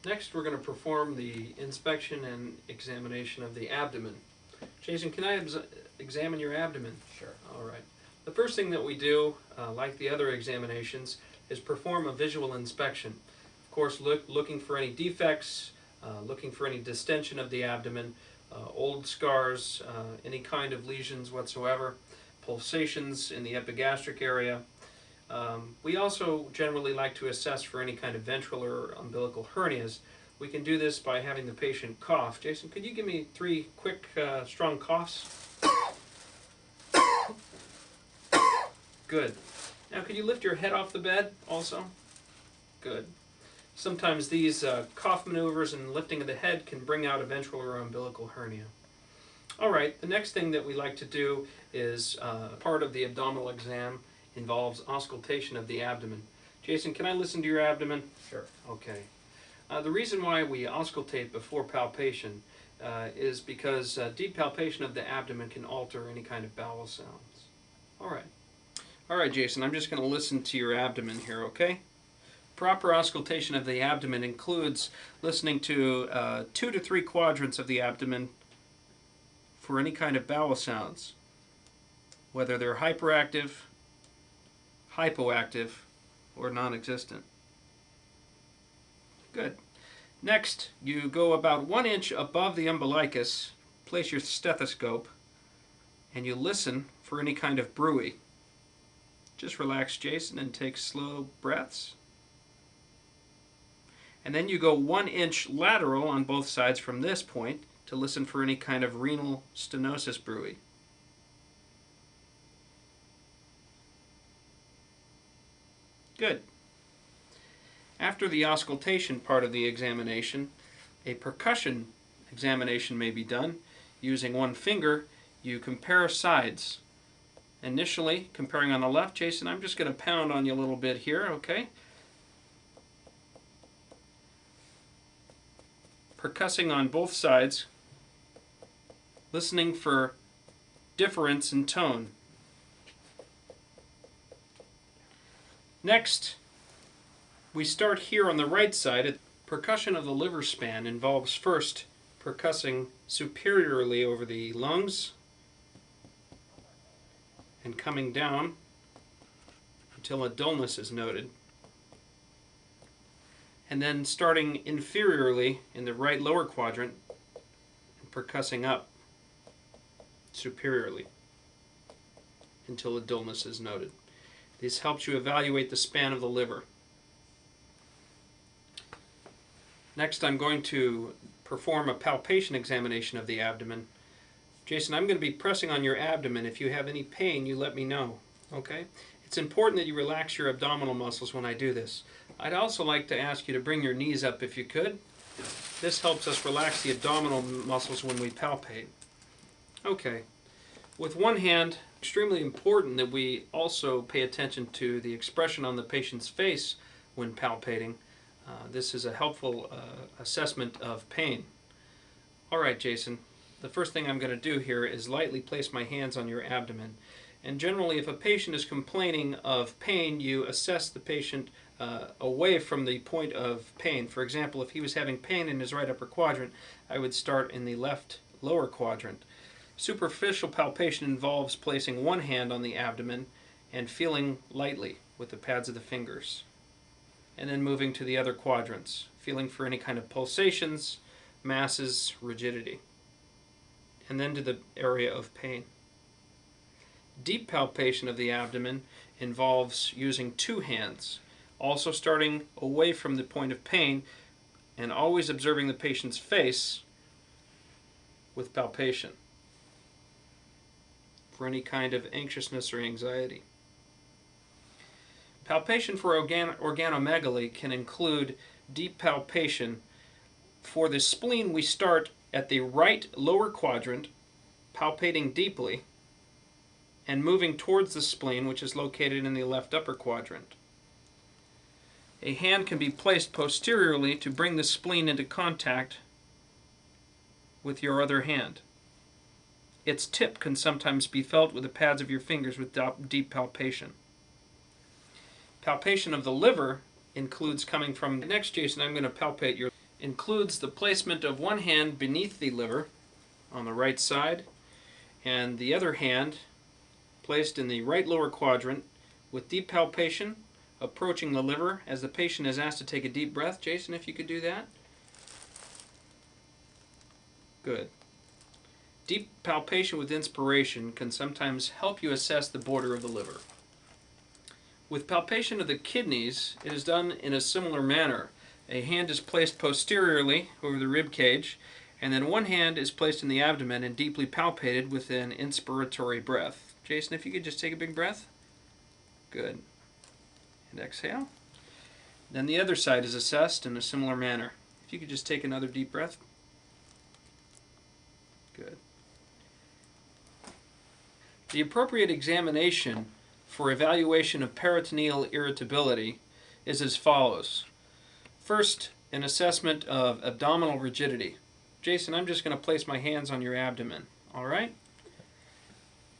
Next, we're going to perform the inspection and examination of the abdomen. Jason, can I examine your abdomen? Sure. All right. The first thing that we do, like the other examinations, is perform a visual inspection. Of course, looking for any defects, looking for any distension of the abdomen, old scars, any kind of lesions whatsoever, pulsations in the epigastric area. We also generally like to assess for any kind of ventral or umbilical hernias. We can do this by having the patient cough. Jason, could you give me 3 quick, strong coughs? Good. Now, could you lift your head off the bed also? Good. Sometimes these cough maneuvers and lifting of the head can bring out a ventral or umbilical hernia. All right, the next thing that we like to do is part of the abdominal exam involves auscultation of the abdomen. Jason, can I listen to your abdomen? Sure. Okay. The reason why we auscultate before palpation is because deep palpation of the abdomen can alter any kind of bowel sounds. All right. All right, Jason, I'm just going to listen to your abdomen here, okay? Proper auscultation of the abdomen includes listening to 2 to 3 quadrants of the abdomen for any kind of bowel sounds, whether they're hyperactive, hypoactive, or non-existent. Good. Next, you go about 1 inch above the umbilicus, place your stethoscope, and you listen for any kind of bruit. Just relax, Jason, and take slow breaths. And then you go 1 inch lateral on both sides from this point to listen for any kind of renal stenosis bruit. Good. After the auscultation part of the examination, a percussion examination may be done. Using 1 finger, you compare sides. Initially, comparing on the left, Jason, I'm just going to pound on you a little bit here, okay? Percussing on both sides, listening for difference in tone. Next, we start here on the right side. Percussion of the liver span involves first percussing superiorly over the lungs and coming down until a dullness is noted. And then starting inferiorly in the right lower quadrant and percussing up superiorly until a dullness is noted. This helps you evaluate the span of the liver. Next, I'm going to perform a palpation examination of the abdomen. Jason, I'm going to be pressing on your abdomen. If you have any pain, you let me know. Okay? It's important that you relax your abdominal muscles when I do this. I'd also like to ask you to bring your knees up if you could. This helps us relax the abdominal muscles when we palpate. Okay. With one hand, extremely important that we also pay attention to the expression on the patient's face when palpating. This is a helpful assessment of pain. All right, Jason. The first thing I'm going to do here is lightly place my hands on your abdomen. And generally, if a patient is complaining of pain, you assess the patient away from the point of pain. For example, if he was having pain in his right upper quadrant, I would start in the left lower quadrant. Superficial palpation involves placing 1 hand on the abdomen and feeling lightly with the pads of the fingers. And then moving to the other quadrants, feeling for any kind of pulsations, masses, rigidity. And then to the area of pain. Deep palpation of the abdomen involves using 2 hands, also starting away from the point of pain and always observing the patient's face with palpation for any kind of anxiousness or anxiety. Palpation for organomegaly can include deep palpation. For the spleen, we start at the right lower quadrant, palpating deeply, and moving towards the spleen, which is located in the left upper quadrant. A hand can be placed posteriorly to bring the spleen into contact with your other hand. Its tip can sometimes be felt with the pads of your fingers with deep palpation. Palpation of the liver includes coming from... Next, Jason, I'm going to palpate your... includes the placement of one hand beneath the liver on the right side and the other hand placed in the right lower quadrant with deep palpation approaching the liver as the patient is asked to take a deep breath. Jason, if you could do that. Good. Deep palpation with inspiration can sometimes help you assess the border of the liver. With palpation of the kidneys, it is done in a similar manner. A hand is placed posteriorly over the rib cage, and then one hand is placed in the abdomen and deeply palpated with an inspiratory breath. Jason, if you could just take a big breath. Good. And exhale. Then the other side is assessed in a similar manner. If you could just take another deep breath. Good. The appropriate examination for evaluation of peritoneal irritability is as follows. First, an assessment of abdominal rigidity. Jason, I'm just going to place my hands on your abdomen, all right?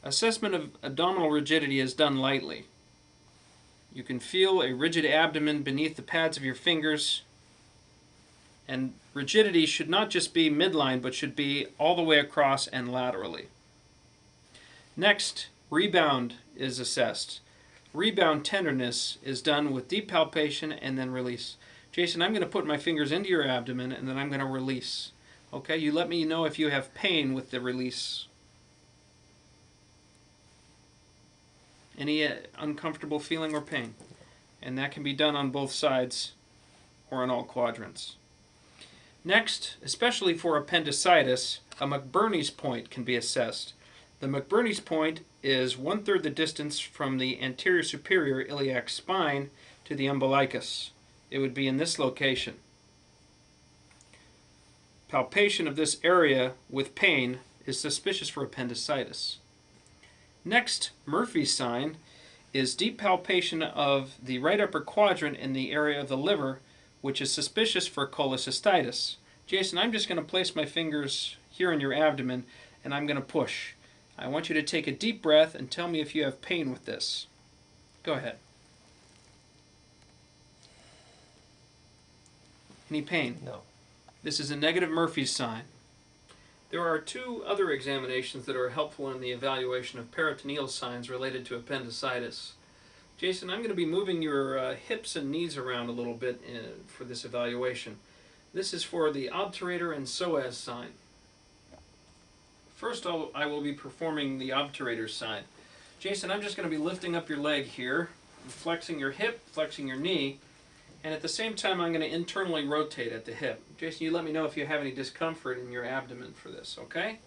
Assessment of abdominal rigidity is done lightly. You can feel a rigid abdomen beneath the pads of your fingers, and rigidity should not just be midline, but should be all the way across and laterally. Next, rebound is assessed. Rebound tenderness is done with deep palpation and then release. Jason, I'm going to put my fingers into your abdomen and then I'm going to release. Okay, you let me know if you have pain with the release. Any uncomfortable feeling or pain? And that can be done on both sides or in all quadrants. Next, especially for appendicitis, a McBurney's point can be assessed. The McBurney's point is 1/3 the distance from the anterior superior iliac spine to the umbilicus. It would be in this location. Palpation of this area with pain is suspicious for appendicitis. Next, Murphy's sign is deep palpation of the right upper quadrant in the area of the liver, which is suspicious for cholecystitis. Jason, I'm just going to place my fingers here in your abdomen and I'm going to push. I want you to take a deep breath and tell me if you have pain with this. Go ahead. Any pain? No. This is a negative Murphy's sign. There are two other examinations that are helpful in the evaluation of peritoneal signs related to appendicitis. Jason, I'm going to be moving your hips and knees around a little bit for this evaluation. This is for the obturator and psoas sign. First, I will be performing the obturator sign. Jason, I'm just going to be lifting up your leg here, flexing your hip, flexing your knee, and at the same time I'm going to internally rotate at the hip. Jason, you let me know if you have any discomfort in your abdomen for this, okay?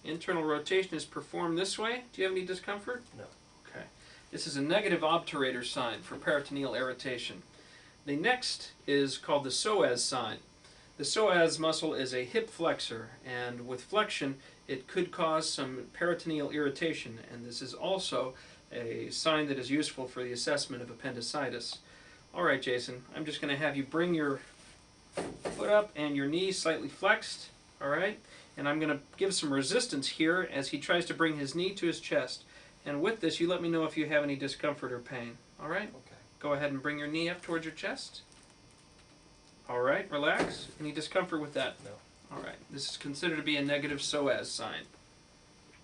Internal rotation is performed this way. Do you have any discomfort? No. Okay. This is a negative obturator sign for peritoneal irritation. The next is called the psoas sign. The psoas muscle is a hip flexor, and with flexion it could cause some peritoneal irritation, and this is also a sign that is useful for the assessment of appendicitis. Alright, Jason, I'm just going to have you bring your foot up and your knee slightly flexed, alright? And I'm going to give some resistance here as he tries to bring his knee to his chest. And with this, you let me know if you have any discomfort or pain, alright? Okay. Go ahead and bring your knee up towards your chest. Alright, relax. Any discomfort with that? No. Alright, this is considered to be a negative psoas sign.